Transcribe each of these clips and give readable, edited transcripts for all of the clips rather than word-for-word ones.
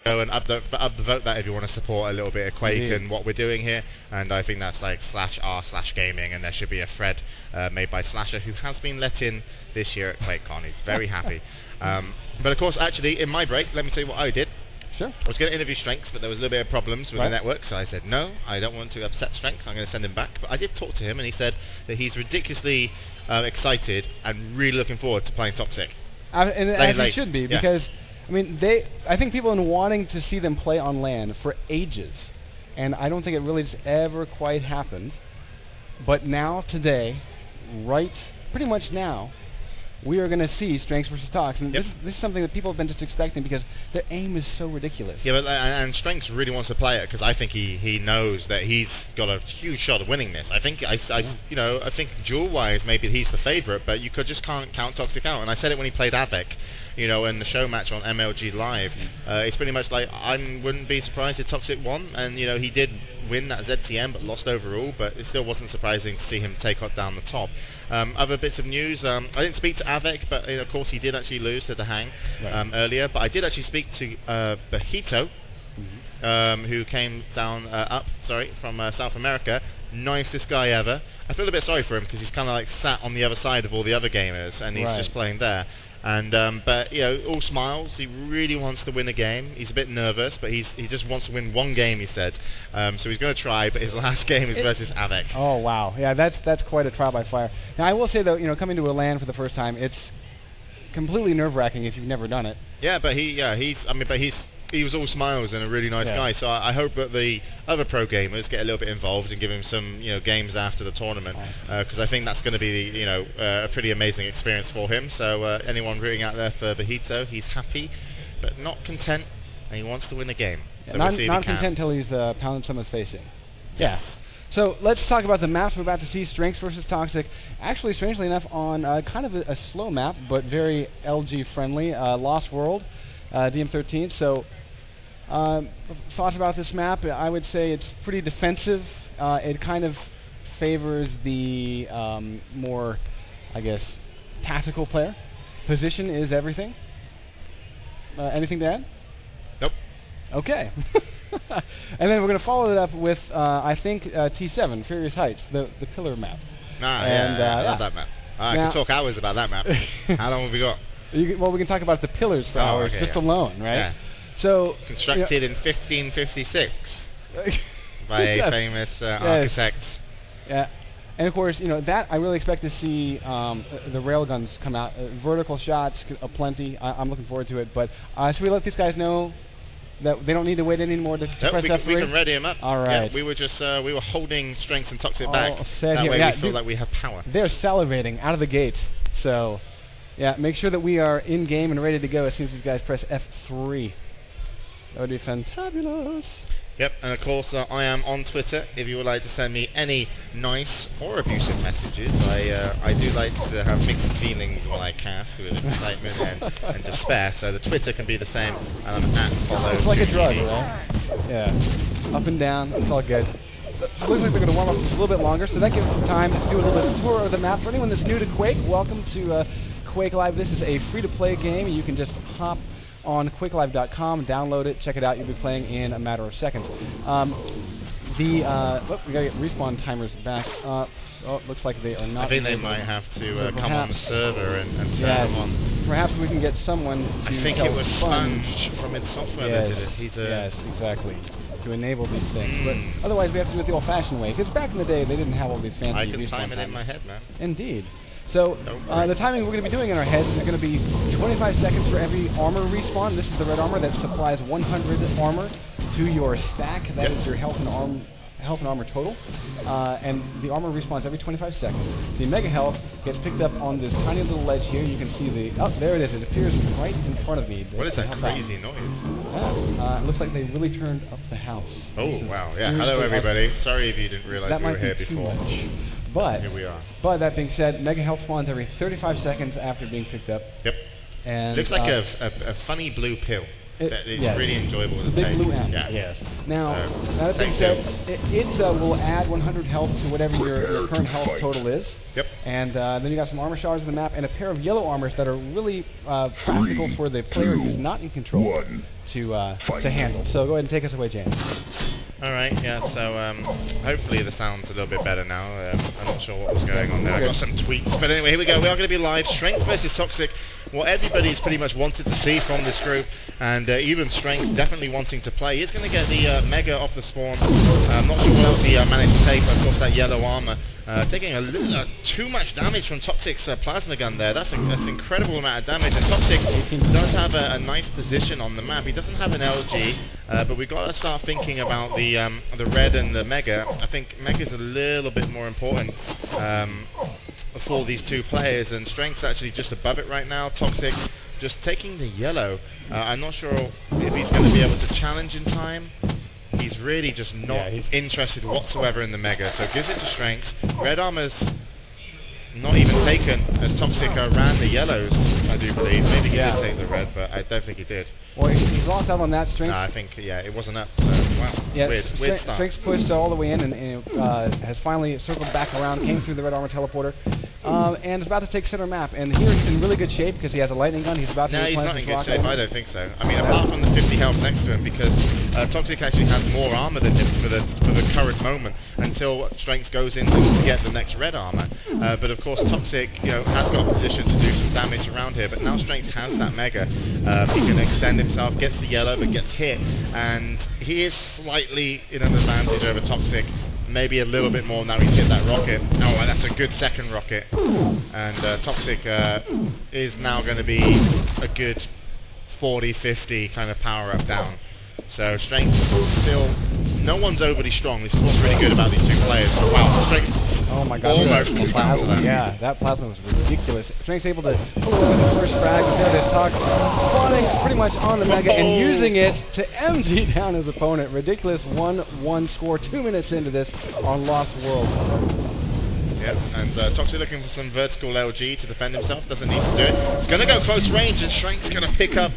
go and upvote that if you want to support a little bit of Quake and what we're doing here. And I think that's like /r/gaming, and there should be a thread made by Slasher, who has been let in this year at QuakeCon. He's very happy. But of course, actually, in my break, let me tell you what I did. Sure. I was going to interview strenx, but there was a little bit of problems with the network, so I said, no, I don't want to upset strenx, I'm going to send him back. But I did talk to him, and he said that he's ridiculously excited and really looking forward to playing Toxic. And he should be, because, I mean, I think people have been wanting to see them play on LAN for ages, and I don't think it really just ever quite happened. But now, today, pretty much now, we are going to see strenx versus Tox, and this is something that people have been just expecting because their aim is so ridiculous. Yeah, but and strenx really wants to play it because I think he knows that he's got a huge shot of winning this. I think I think duel-wise maybe he's the favourite, but you just can't count Toxic out. And I said it when he played Avec, in the show match on MLG Live. It's pretty much like I wouldn't be surprised if Toxic won, and he did win that ZTM but lost overall, but it still wasn't surprising to see him take down the top. Other bits of news, I didn't speak to Avec, but of course he did actually lose to the Hang earlier, but I did actually speak to Bajito, who came from South America. Nicest guy ever. I feel a bit sorry for him because he's kind of like sat on the other side of all the other gamers, and he's just playing there. And but all smiles. He really wants to win a game. He's a bit nervous, but he just wants to win one game, he said. So he's going to try, but his last game is versus Avec. Oh wow, yeah, that's quite a trial by fire. Now I will say though, coming to a LAN for the first time, it's completely nerve-wracking if you've never done it. Yeah, but he was all smiles and a really nice guy. So I hope that the other pro gamers get a little bit involved and give him some games after the tournament, because I think that's going to be a pretty amazing experience for him. So anyone rooting out there for Bajito, he's happy but not content, and he wants to win a game. So not content until he's pounding someone's face in. Yeah. So let's talk about the maps we're about to see. strenx versus Toxic. Actually, strangely enough, on kind of a slow map, but very LG friendly. Lost World, DM13. So thoughts about this map? I would say it's pretty defensive. It kind of favors the more, I guess, tactical player. Position is everything. Anything to add? Nope. Okay. And then we're going to follow it up with, I think, T7, Furious Heights, the pillar map. I love that map. I can talk hours about that map. How long have we got? Well, we can talk about the pillars for hours alone, right? Yeah. So constructed in 1556 by a famous architect. Yeah. And of course, that I really expect to see the railguns come out. Vertical shots, aplenty. I'm looking forward to it. But should we let these guys know that they don't need to wait anymore to press F3? We can ready them up. All right. Yeah, we were just we were holding strenx and Toxic back. That way we feel like we have power. They're salivating out of the gate. So, yeah, make sure that we are in game and ready to go as soon as these guys press F3. That would be fantabulous. Yep, and of course I am on Twitter if you would like to send me any nice or abusive messages. I do like to have mixed feelings when I cast with excitement and despair, so the Twitter can be the same, and I'm at follow. It's like a drug, right? Yeah. Up and down, it's all good. So it looks like they're going to warm up just a little bit longer, so that gives us some time to do a little bit of tour of the map. For anyone that's new to Quake, welcome to Quake Live. This is a free-to-play game. You can just hop on QuakeLive.com, download it, check it out. You'll be playing in a matter of seconds. We gotta get respawn timers back. Looks like they are not. I think they might have to come on the server and turn them on. Perhaps we can get someone to I think it was Sponge from id Software that did it. Yes, exactly. To enable these things. But otherwise, we have to do it the old-fashioned way. Because back in the day, they didn't have all these fancy respawn timers. I can time it in my head, man. Indeed. So the timing we're going to be doing in our heads is going to be 25 seconds for every armor respawn. This is the red armor that supplies 100 armor to your stack. That is your health and armor total. And the armor respawns every 25 seconds. The mega health gets picked up on this tiny little ledge here. You can see there it is. It appears right in front of me. What is that crazy noise? Yeah, it looks like they really turned up the house. Oh, wow. Yeah. Hello, everybody. Sorry if you didn't realize we were here before. But here we are. But that being said, mega health spawns every 35 seconds after being picked up. Yep. And looks like a funny blue pill. It's yes. really enjoyable to The big take. blue M. Yeah. Yes. Now, that same being said, deal. it will add 100 health to whatever your current health total is. Yep. And then you got some armor shards on the map and a pair of yellow armors that are really practical for the player who's not in control to handle. So go ahead and take us away, James. Alright, yeah, so hopefully the sound's a little bit better now. I'm not sure what was going on there. I got some tweets. But anyway, here we go. We are going to be live. Strength versus Toxic. What everybody's pretty much wanted to see from this group, and even Strength definitely wanting to play. He's going to get the Mega off the spawn. I'm not sure what else he managed to take, but of course that yellow armor. Taking too much damage from Toxic's plasma gun there. That's an incredible amount of damage. And Toxic does have a nice position on the map. He doesn't have an LG, but we've got to start thinking about the red and the Mega. I think Mega's a little bit more important for these two players, and Strength's actually just above it right now. Toxic just taking the yellow. I'm not sure if he's going to be able to challenge in time. He's really just not interested whatsoever in the Mega, so gives it to Strength. Red armor's not even taken, as Toxic ran the yellows, I do believe. Maybe he did take the red, but I don't think he did. Well, he's lost out on that. Strength. No, I think, it wasn't up, so, wow, weird start. Strength's pushed all the way in and has finally circled back around, came through the red armor teleporter, and is about to take center map. And here he's in really good shape because he has a lightning gun. He's about to he's not in good shape. Armor. I don't think so. I mean, apart from the 50 health next to him, because Toxic actually has more armor than him for the current moment until Strength goes in to get the next red armor. But of course, Toxic has got a position to do some damage around here. But now Strength has that Mega. He can extend himself, gets the yellow, but gets hit, and he is slightly in an advantage over Toxic. Maybe a little bit more now he's hit that rocket. Oh, and that's a good second rocket. And Toxic is now going to be a good 40-50 kind of power up down. So Strength still, no one's overly strong. This is what's really good about these two players. Wow, Strength almost lost out to that. Yeah, that plasma was ridiculous. Strength's able to pull away with the first frag. There it is, Tox spawning pretty much on the Mega and using it to MG down his opponent. Ridiculous 1-1 score 2 minutes into this on Lost World. Yep, and Toxic looking for some vertical LG to defend himself. Doesn't need to do it. He's going to go close range, and Strength's going to pick up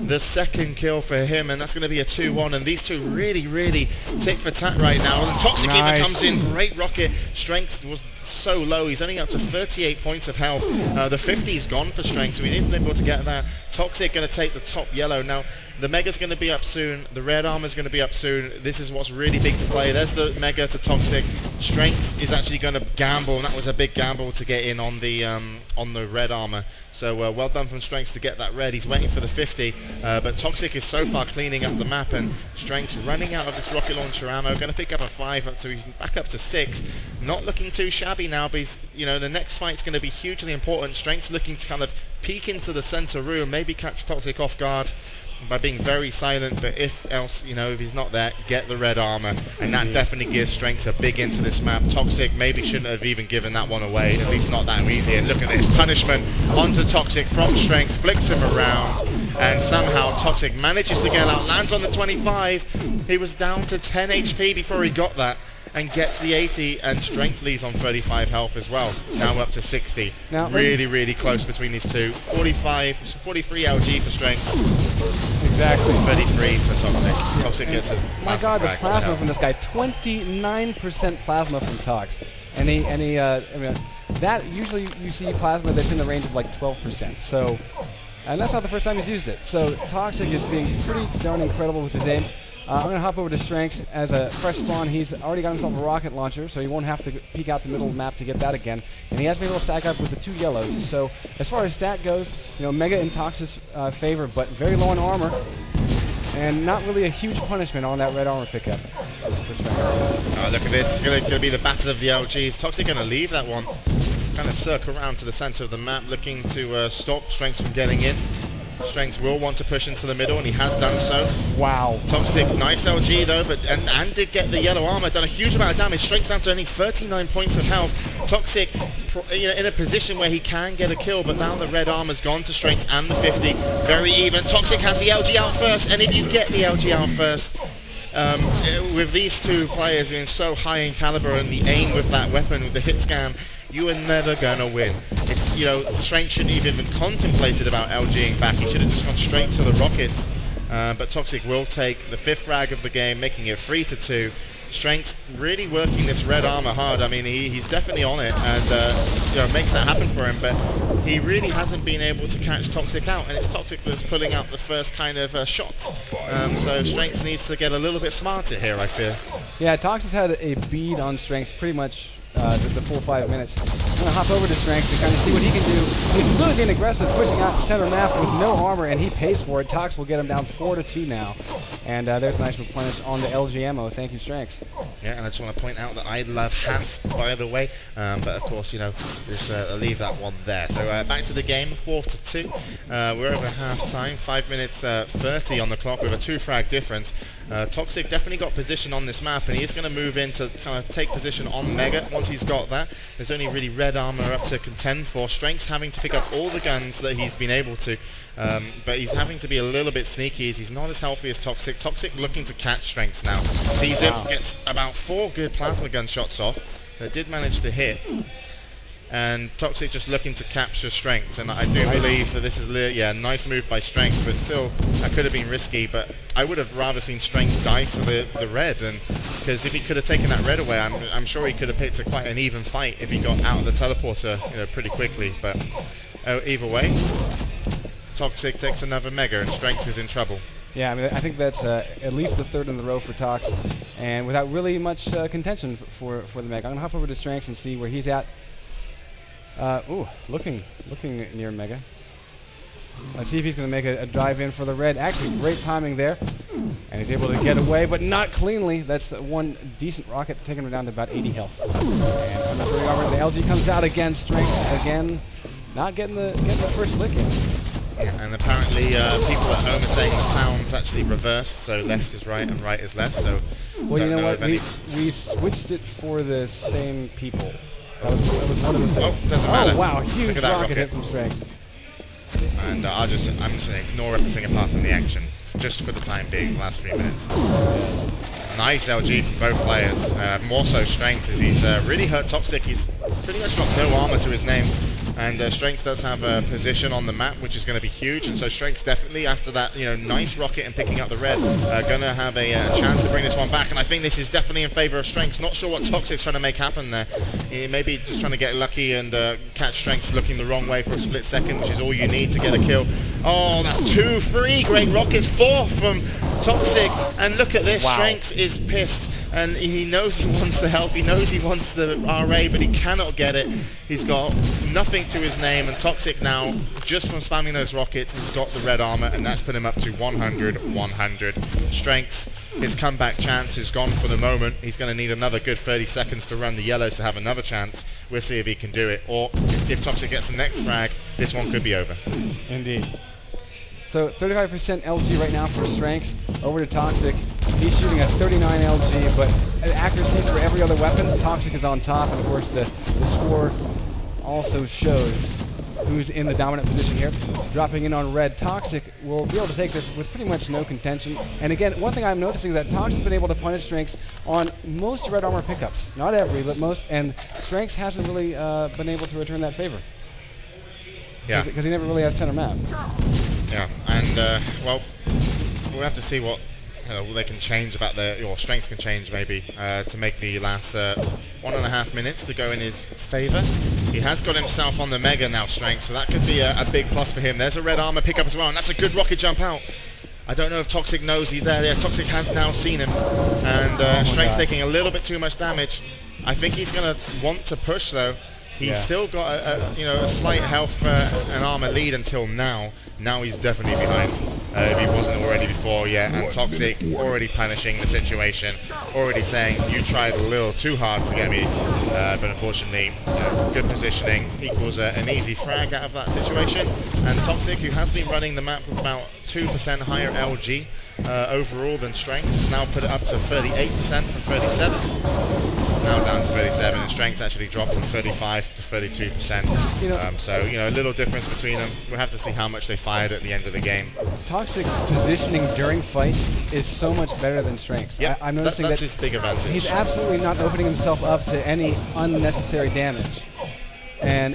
the second kill for him, and that's going to be a 2-1. And these two really, really tick for tat right now. And Toxic even comes in. Great rocket. Strength was so low. He's only up to 38 points of health. The 50's gone for Strength, so he isn't able to get that. Toxic going to take the top yellow. Now, the Mega's going to be up soon. The red armor's going to be up soon. This is what's really big to play. There's the Mega to Toxic. Strength is actually going to gamble, and that was a big gamble to get in on the red armor. So well done from Strength to get that red. He's waiting for the 50, but Toxic is so far cleaning up the map, and Strength running out of this rocket launcher ammo. Going to pick up a 5, so he's back up to 6. Not looking too shabby now, but the next fight's going to be hugely important. Strength's looking to kind of peek into the center room, maybe catch Toxic off guard by being very silent, but if he's not there, get the red armor, and that definitely gives Strength a big into this map. Toxic maybe shouldn't have even given that one away, at least not that easy. And look at this punishment onto Toxic from Strength, flicks him around, and somehow Toxic manages to get out, lands on the 25. He was down to 10 HP before he got that, and gets the 80, and Strength leaves on 35 health as well, now up to 60. Now, really, really close between these two. 43 LG for Strength. Exactly. 33 for Toxic. Toxic gets a my God, the plasma from this guy, 29% plasma from Tox. And that usually you see plasma that's in the range of like 12%. So, and that's not the first time he's used it. So Toxic is being pretty darn incredible with his aim. I'm going to hop over to Strength. As a fresh spawn, he's already got himself a rocket launcher, so he won't have to peek out the middle of the map to get that again. And he has been able to stack up with the 2 yellows. So as far as stat goes, Mega in Tox's favor, but very low on armor. And not really a huge punishment on that red armor pickup. Look at this. It's going to be the battle of the LGs. Toxic going to leave that one. Kind of circle around to the center of the map, looking to stop Strength from getting in. Strength will want to push into the middle, and he has done so. Wow. Toxic, nice LG though, but and did get the yellow armor, done a huge amount of damage. Strength down to only 39 points of health. Toxic, in a position where he can get a kill, but now the red armor's gone to Strength and the 50. Very even. Toxic has the LG out first, and if you get the LG out first, with these two players being so high in caliber and the aim with that weapon, with the hit scan, you are never gonna win. Strength shouldn't even been contemplated about LGing back. He should have just gone straight to the rockets. but Toxic will take the 5th frag of the game, making it 3-2. Strenx really working this red armor hard. I mean, he's definitely on it, and makes that happen for him. But he really hasn't been able to catch Toxic out, and it's Toxic that's pulling out the first kind of shot. So Strenx needs to get a little bit smarter here, I fear. Yeah, Toxic's had a bead on Strenx pretty much the full 5 minutes. I'm going to hop over to Strenx to kind of see what he can do. He's really being aggressive, pushing out center map with no armor, and he pays for it. Tox will get him down 4-2 now. And there's a nice replenish on the LG ammo. Thank you, Strenx. Yeah, and I just want to point out that I love Huff, by the way. But of course, just leave that one there. So back to the game, 4-2. We're over half time, 5 minutes 30 on the clock with a 2-frag difference. Toxic definitely got position on this map, and he's going to move in to kind of take position on Mega. Once he's got that, there's only really red armor up to contend for. Strenx having to pick up all the guns that he's been able to, but he's having to be a little bit sneaky as he's not as healthy as Toxic. Toxic looking to catch Strenx now. Sees him, gets about 4 good plasma gun shots off that did manage to hit. And Toxic just looking to capture Strenx, and I do believe that this is nice move by Strenx, but still that could have been risky. But I would have rather seen Strenx die for the red, and because if he could have taken that red away, I'm sure he could have picked quite an even fight if he got out of the teleporter pretty quickly. But either way, Toxic takes another mega, and Strenx is in trouble. Yeah, I mean, I think that's at least the 3rd in the row for Tox, and without really much contention for the mega. I'm gonna hop over to Strenx and see where he's at. Looking near Mega. Let's see if he's going to make a drive in for the red. Actually, great timing there. And he's able to get away, but not cleanly. That's one decent rocket, taking him down to about 80 health. And unnecessary armor. The LG comes out again. Strenx again, not getting the first lick in. Yeah, and apparently people at home are saying the sound's actually reversed, so left is right and right is left. So, well, you know what? We switched it for the same people. That was one of the things. Doesn't matter. Oh wow, huge rocket hit from Strenx. And I'm just going to ignore everything apart from the action, just for the time being, the last 3 minutes. Nice LG from both players. More so Strenx, as he's really hurt Toxic. He's pretty much got no armor to his name. And Strenx does have a position on the map, which is going to be huge. And so Strenx definitely, after that nice rocket and picking up the red, going to have a chance to bring this one back. And I think this is definitely in favor of Strenx. Not sure what Toxic's trying to make happen there. He may be just trying to get lucky and catch Strenx looking the wrong way for a split second, which is all you need to get a kill. Oh, that's 2 free. Great rockets, 4 from Toxic. And look at this, wow. Strenx is pissed. And he knows he wants the help, he knows he wants the RA, but he cannot get it. He's got nothing to his name, and Toxic now, just from spamming those rockets, has got the red armor, and that's put him up to 100. Strenx, his comeback chance is gone for the moment. He's going to need another good 30 seconds to run the yellows to have another chance. We'll see if he can do it, or if Toxic gets the next frag, this one could be over. Indeed. So 35% LG right now for Strenx. Over to Toxic. He's shooting a 39 LG, but accuracy for every other weapon. Toxic is on top, and of course the score also shows who's in the dominant position here. Dropping in on red. Toxic will be able to take this with pretty much no contention. And again, one thing I'm noticing is that Toxic's been able to punish Strenx on most red armor pickups. Not every, but most. And Strenx hasn't really been able to return that favor. Yeah. Because he never really has center map. Yeah, and well, we'll have to see what they can change about or Strenx can change maybe to make the last 1.5 minutes to go in his favour. He has got himself on the mega now, Strenx, so that could be a big plus for him. There's a red armor pickup as well, and that's a good rocket jump out. I don't know if Toxic knows he's there. Yeah, Toxic has now seen him, and Strenx taking a little bit too much damage. I think he's going to want to push though. He's still got a slight health and armor lead until now. Now he's definitely behind if he wasn't already before. Yeah, and Toxic already punishing the situation, already saying you tried a little too hard to get me, but unfortunately, good positioning equals an easy frag out of that situation. And Toxic, who has been running the map with about 2% higher LG overall than Strenx, now put it up to 38% from 37. Now down to 37, and Strenx actually dropped from 35 to 32%. So a little difference between them. We'll have to see how much they fired at the end of the game. Toxic's positioning during fights is so much better than Strenx. Yeah, I'm noticing that's his big advantage. He's absolutely not opening himself up to any unnecessary damage, and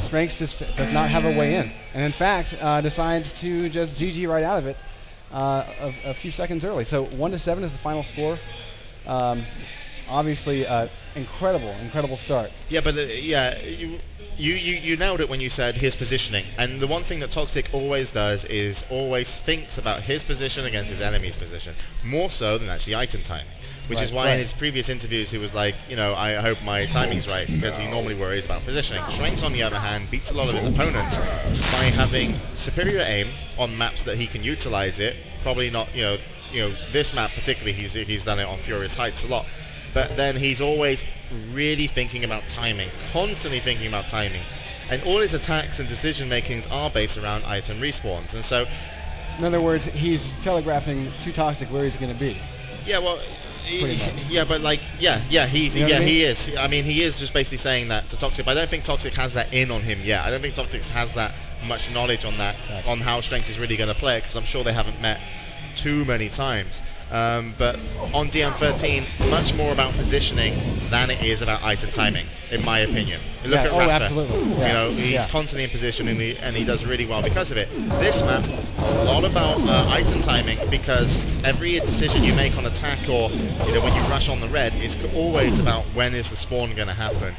Strenx just does not have a way in, and in fact decides to just GG right out of it. a few seconds early. So 1-7 is the final score. Obviously, incredible start. Yeah, but you nailed it when you said his positioning. And the one thing that Toxic always does is always thinks about his position against his enemy's position, more so than actually item timing. Which is why in his previous interviews he was like, I hope my timing's right, because he normally worries about positioning. strenx, on the other hand, beats a lot of his opponents by having superior aim on maps that he can utilize it. Probably not, this map particularly, he's done it on Furious Heights a lot. But then he's always really thinking about timing, constantly thinking about timing. And all his attacks and decision makings are based around item respawns. And so, in other words, he's telegraphing to Toxic where he's going to be. Yeah, well, he is. I mean, he is just basically saying that to Toxic. But I don't think Toxic has that in on him yet. I don't think Toxic has that much knowledge on that, on how strenx is really going to play it, because I'm sure they haven't met too many times. But on DM13, much more about positioning than it is about item timing, in my opinion. Look at Raptor. Absolutely. He's constantly in position, and he does really well because of it. This map, a lot about item timing, because every decision you make on attack or when you rush on the red is always about when is the spawn going to happen.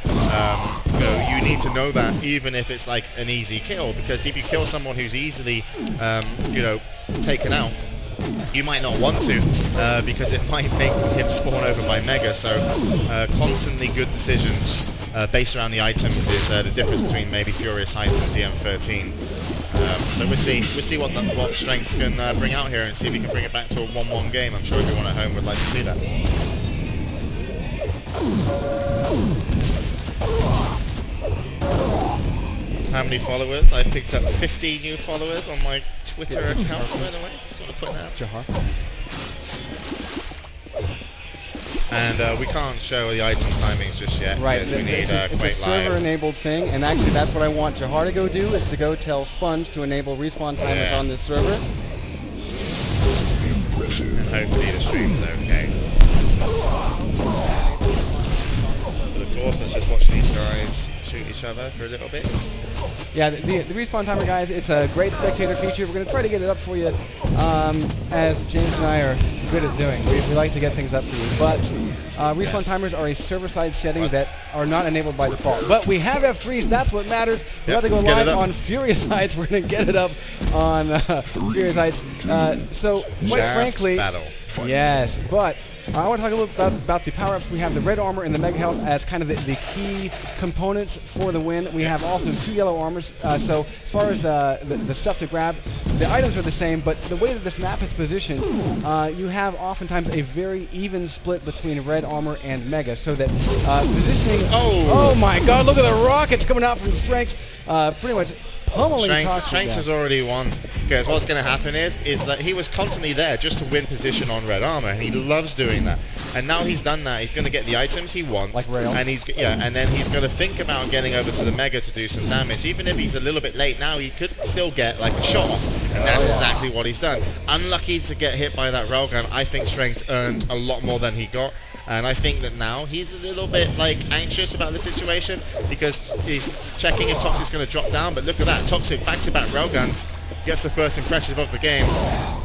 You need to know that even if it's like an easy kill, because if you kill someone who's easily taken out, you might not want to, because it might make him spawn over by Mega. So constantly good decisions based around the items is the difference between maybe Furious Heights and DM13. So we'll see what strenx can bring out here, and see if he can bring it back to a 1-1 game. I'm sure everyone at home would like to see that. How many followers? I picked up 50 new followers on my Twitter account, by the way. Just want to put that. Jahar. And we can't show the item timings just yet. Right. We need it's Quake a Live. server-enabled thing, and actually that's what I want Jahar to go do, is to go tell Sponge to enable respawn timers on this server. And hopefully the stream's okay. But of course, let's just watch these guys shoot each other for a little bit. Yeah, the respawn timer, guys, it's a great spectator feature. We're going to try to get it up for you, as James and I are good at doing. We like to get things up for you. But respawn timers are a server-side setting that are not enabled by default. But we have F3s, that's what matters. We're about to go live on Furious Heights. We're going to get it up on Furious Heights. So, quite frankly... Battle. Yes, but... I want to talk a little about the power-ups. We have the red armor and the mega health as kind of the key components for the win. We have also 2 yellow armors. So as far as the stuff to grab, the items are the same, but the way that this map is positioned, you have oftentimes a very even split between red armor and mega, so that positioning... Oh my god, look at the rockets coming out from strenx. Pretty much pummeling strenx has already won, because what's going to happen is that he was constantly there just to win position on red armor, and he loves doing that. And now he's done that, he's going to get the items he wants, like rail. And and then he's going to think about getting over to the mega to do some damage. Even if he's a little bit late now, he could still get like a shot off, and that's exactly what he's done. Unlucky to get hit by that railgun. I think strenx earned a lot more than he got. And I think that now he's a little bit anxious about the situation, because he's checking if Toxic's going to drop down. But look at that, Toxic back-to-back railguns, gets the first impression of the game,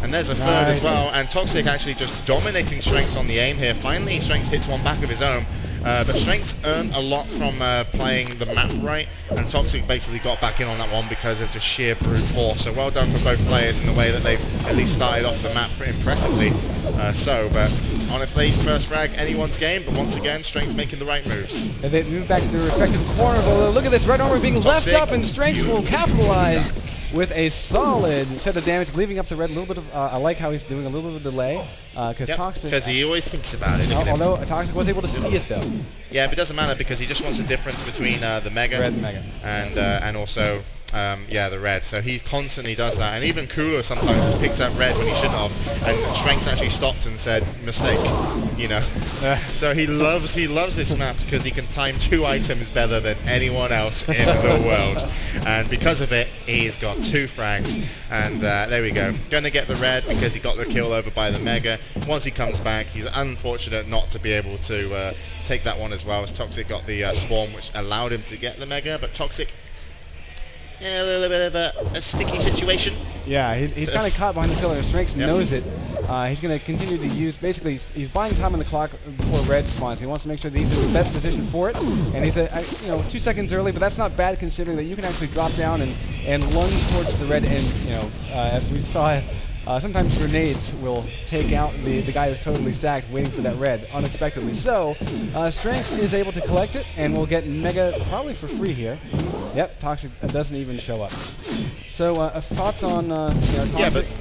and there's a third as well. And Toxic actually just dominating strenx on the aim here. Finally, strenx hits one back of his own. But strenx earned a lot from playing the map right, and Toxic basically got back in on that one because of just sheer brute force. So well done for both players in the way that they've at least started off the map impressively. But honestly, first frag, anyone's game, but once again, strenx making the right moves. And they move back to their respective corners, although look at this red armor being left up, and strenx will capitalize with a solid set of damage, leaving up the red. A little bit of, I like how he's doing a little bit of delay, because Toxic... because he always thinks about it. Although Toxic was able to see it, though. Yeah, but it doesn't matter, because he just wants a difference between the mega, red and mega, and also the red. So he constantly does that, and even Cooler sometimes has picked up red when he shouldn't have, and strenx actually stopped and said mistake. So he loves this map because he can time 2 items better than anyone else in the world, and because of it, he's got 2 frags. And there we go, gonna get the red because he got the kill over by the mega. Once he comes back, he's unfortunate not to be able to take that one as well, as Toxic got the spawn, which allowed him to get the mega. But Toxic, a little bit of a sticky situation. Yeah, he's kind of caught behind the pillar, and Strenx knows it. He's going to continue to use, basically, he's buying time on the clock before red spawns. He wants to make sure that he's in the best position for it, and he's 2 seconds early, but that's not bad considering that you can actually drop down and lunge towards the red, and as we saw, sometimes grenades will take out the guy who's totally stacked waiting for that red unexpectedly. So, Strenx is able to collect it, and we'll get Mega probably for free here. Yep, Toxic doesn't even show up. So, thoughts on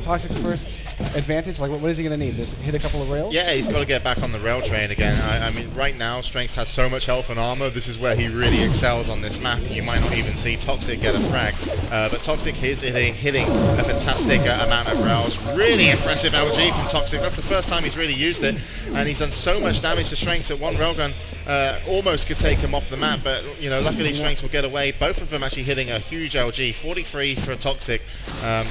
Toxic's first advantage? Like, what is he going to need? Just hit a couple of rails? Yeah, he's got to get back on the rail train again. I mean, right now, Strenx has so much health and armor. This is where he really excels on this map. You might not even see Toxic get a frag. But Toxic is hitting a fantastic amount of rails. Really impressive LG from Toxic. That's the first time he's really used it. And he's done so much damage to Strenx that one railgun almost could take him off the map. But, luckily Strenx will get away. Both of them actually hitting a huge LG. 43 for Toxic,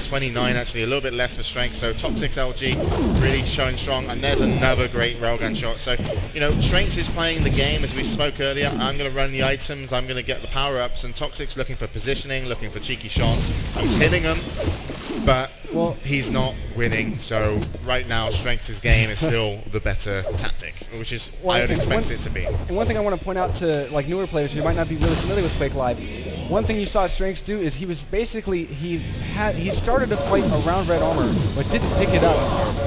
29 actually, a little bit less for Strenx. So Toxic's LG really showing strong, and there's another great railgun shot. So, Strenx is playing the game as we spoke earlier. I'm going to run the items, I'm going to get the power-ups, and Toxic's looking for positioning, looking for cheeky shots. He's hitting them, but he's not winning. So right now, Strenx's game is still the better tactic, which is I would expect it to be. And one thing I want to point out to newer players who might not be really familiar with Quake Live, one thing you saw Strenx do is he was basically he started to fight around red armor, but didn't pick it up.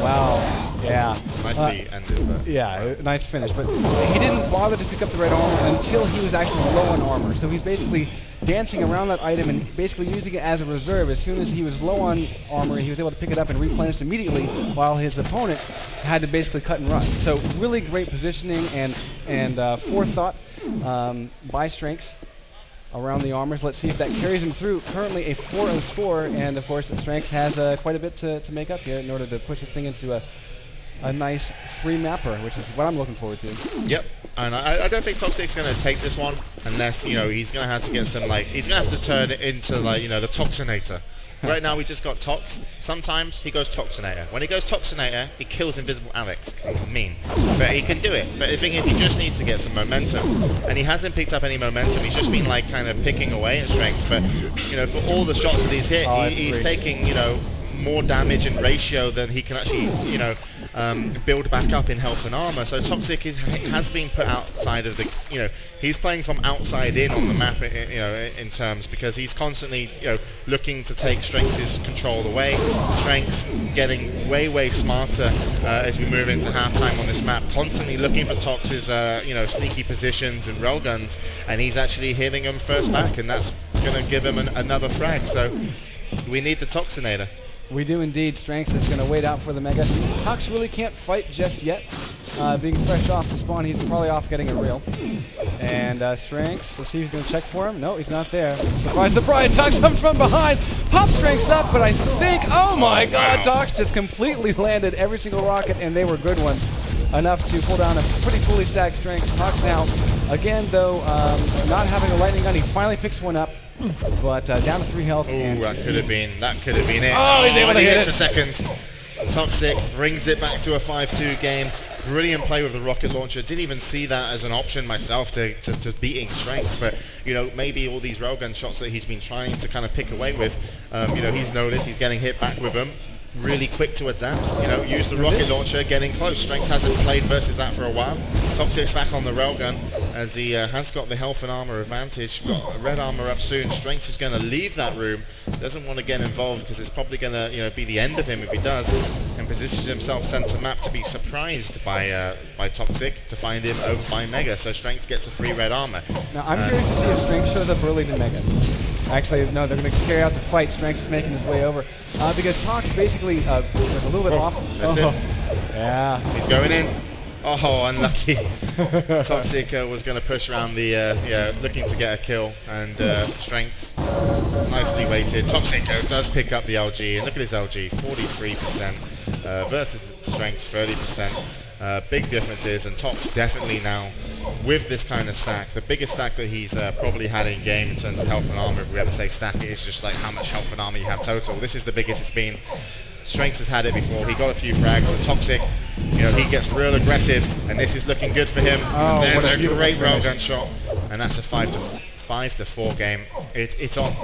Wow. Yeah. Nicely ended. But yeah, nice finish. But he didn't bother to pick up the red armor until he was actually low on armor. So he's basically dancing around that item and basically using it as a reserve. As soon as he was low on armor, he was able to pick it up and replenish immediately, while his opponent had to basically cut and run. So really great positioning and forethought by Strenx around the armors. Let's see if that carries him through. Currently a 4-0 score, and of course Strenx has quite a bit to make up here in order to push this thing into a nice free mapper, which is what I'm looking forward to. Yep, and I don't think Toxic's going to take this one unless, he's going to have to get some, he's going to have to turn it into, the Toxinator. Right now we just got Tox. Sometimes he goes Toxinator. When he goes Toxinator, he kills Invisible Alex. Mean. But he can do it. But the thing is, he just needs to get some momentum. And he hasn't picked up any momentum. He's just been, kind of picking away at Strenx. But, for all the shots that he's hit, he's taking, more damage in ratio than he can actually, build back up in health and armor. So Toxic has been put outside of the, he's playing from outside in on the map, in terms, because he's constantly, looking to take Strenx's control away. Strenx getting way smarter as we move into halftime on this map, constantly looking for Tox's, sneaky positions and railguns, and he's actually hitting them first back, and that's going to give him another frag. So we need the Toxinator. We do indeed. Strenx is going to wait out for the Mega. Tox really can't fight just yet. Being fresh off the spawn, he's probably off getting a rail. And Strenx, let's see if he's going to check for him. No, he's not there. Surprise, surprise! Tox comes from behind! Pops Strenx up, but I think, oh my god, Tox just completely landed every single rocket, and they were good ones. Enough to pull down a pretty fully stacked Strenx. Tox now, again though, not having a lightning gun, he finally picks one up. But down to 3 health. Ooh, that could have been it. Oh, he's able to hit it. A second. Toxic brings it back to a 5-2 game. Brilliant play with the rocket launcher. Didn't even see that as an option myself to beating Strenx. But maybe all these railgun shots that he's been trying to kind of pick away with, he's noticed he's getting hit back with them. Really quick to adapt, use the rocket launcher, getting close. Strenx hasn't played versus that for a while. Toxic's back on the railgun as he has got the health and armor advantage. Got red armor up soon. Strenx is going to leave that room. Doesn't want to get involved because it's probably going to be the end of him if he does. And positions himself center map to be surprised by Toxic to find him over by Mega. So Strenx gets a free red armor. Now I'm curious to see if Strenx shows up early to Mega. Actually, no, they're going to carry out the fight. Strenx is making his way over because Tox basically was a little bit off. Yeah. He's going in. Oh, unlucky. Toxic was going to push around the, looking to get a kill, and Strenx nicely weighted. Toxic does pick up the LG, and look at his LG, 43% versus Strenx, 30%. Big differences, and Tox definitely now, with this kind of stack, the biggest stack that he's probably had in game in terms of health and armor, if we ever say stack, it is just how much health and armor you have total. This is the biggest it's been. Strenx has had it before. He got a few frags, but Toxic, he gets real aggressive, and this is looking good for him. Oh, there's a great railgun shot, and that's a 5-4 game. It's on.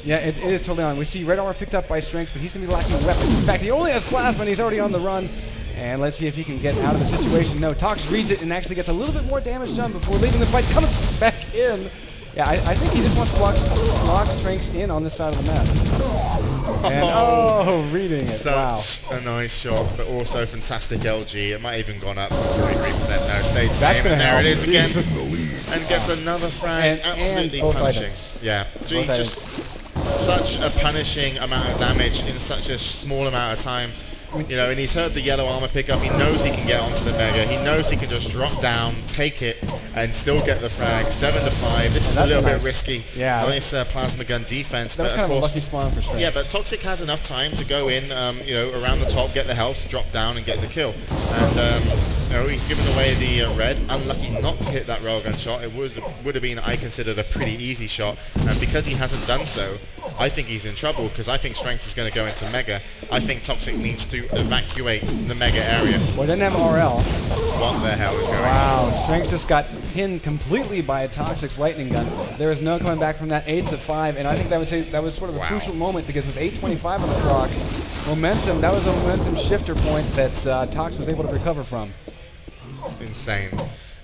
Yeah, it is totally on. We see red armor picked up by Strenx, but he's going to be lacking weapons. In fact, he only has plasma, and he's already on the run. And let's see if he can get out of the situation. No, Tox reads it and actually gets a little bit more damage done before leaving the fight. Comes back in. Yeah, I think he just wants to lock Strenx in on this side of the map. And, reading it. Such a nice shot, but also fantastic LG. It might even gone up to 43%. No, stays same. And there it is again. And gets another frag. Absolutely punishing. Yeah, just such a punishing amount of damage in such a small amount of time. You know, and he's heard the yellow armor pick up. He knows he can get onto the Mega. He knows he can just drop down, take it, and still get the frag. 7 to 5. This is a little bit risky. Yeah. Nice plasma gun defense. That was kind of a lucky spawn for Strenx. Yeah, but Toxic has enough time to go in, you know, around the top, get the health, drop down, and get the kill. And you know, he's given away the red. Unlucky not to hit that railgun shot. It would have been, I considered, a pretty easy shot. And because he hasn't done so, I think he's in trouble, because I think Strenx is going to go into Mega. I think Toxic needs to evacuate the Mega area. Well, it doesn't have RL. What the hell is going on? Wow, Strenx just got pinned completely by a Toxic's lightning gun. There is no coming back from that 8 to 5, and I think that was sort of a crucial moment, because with 8:25 on the clock, momentum, that was a momentum shifter point that Tox was able to recover from. Insane.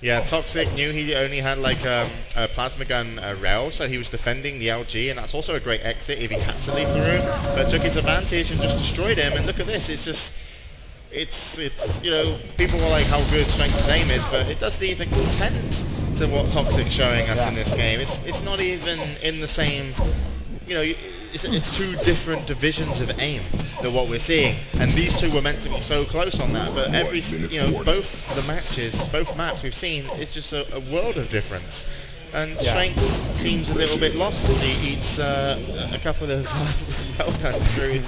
Yeah, Toxic knew he only had like a plasma gun rail, so he was defending the LG, and that's also a great exit if he had to leave the room, but took his advantage and just destroyed him. And look at this, it's you know, people were like how good Strenx's aim is, but it doesn't even contend to what Toxic's showing us in this game. It's not even in the same, you know, it's two different divisions of aim than what we're seeing, and these two were meant to be so close on that, but you know, both the matches, both maps we've seen, it's just a world of difference. And Strenx seems a little bit lost as he eats a couple of railguns through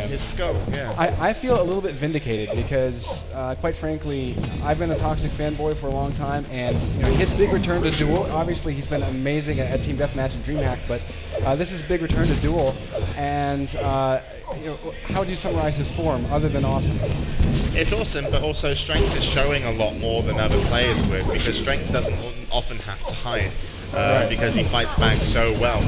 his skull. Yeah. I feel a little bit vindicated because, quite frankly, I've been a Toxic fanboy for a long time, and you know, his big return to Duel. Obviously, he's been amazing at Team Deathmatch and DreamHack, but this is a big return to Duel. And you know, how do you summarize his form other than awesome? It's awesome, but also Strenx is showing a lot more than other players would, because Strenx doesn't often have to hide, because he fights back so well.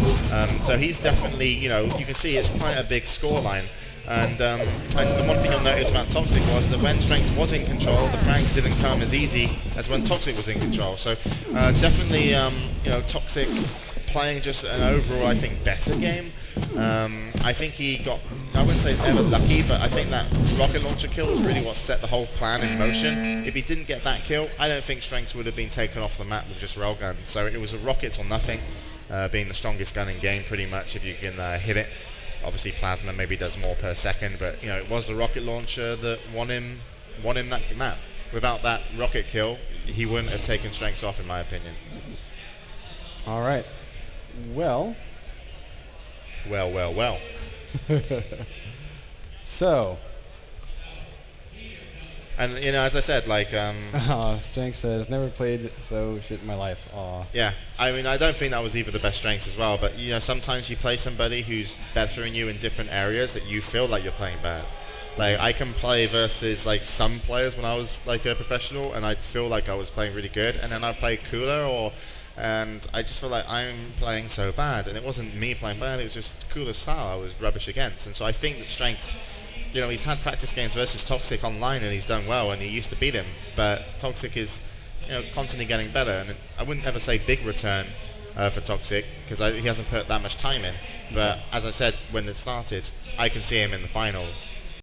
So he's definitely, you know, you can see it's quite a big scoreline. And the one thing you'll notice about Toxic was that when Strenx was in control, the frags didn't come as easy as when Toxic was in control. So definitely, you know, Toxic playing just an overall, I think, better game. I think he got, I wouldn't say ever lucky, but I think that rocket launcher kill was really what set the whole plan in motion. If he didn't get that kill, I don't think Strenx would have been taken off the map with just railguns. So it was a rocket or nothing, being the strongest gun in game pretty much if you can hit it. Obviously plasma maybe does more per second, but you know, it was the rocket launcher that won him that map. Without that rocket kill, he wouldn't have taken Strenx off, in my opinion. All right. Well. So. And you know, as I said, like Strenx says, never played so shit in my life. Aw. Yeah, I mean, I don't think that was either the best Strenx as well, but you know, sometimes you play somebody who's better than you in different areas that you feel like you're playing bad. Like, I can play versus like some players when I was like a professional, and I'd feel like I was playing really good, and then I play cooler, and I just feel like I'm playing so bad, and it wasn't me playing bad, it was just cooler style I was rubbish against. And so I think that Strenx, you know, he's had practice games versus Toxic online and he's done well, and he used to beat him, but Toxic is, you know, constantly getting better. And I wouldn't ever say big return for Toxic, because he hasn't put that much time in, but as I said when it started, I can see him in the finals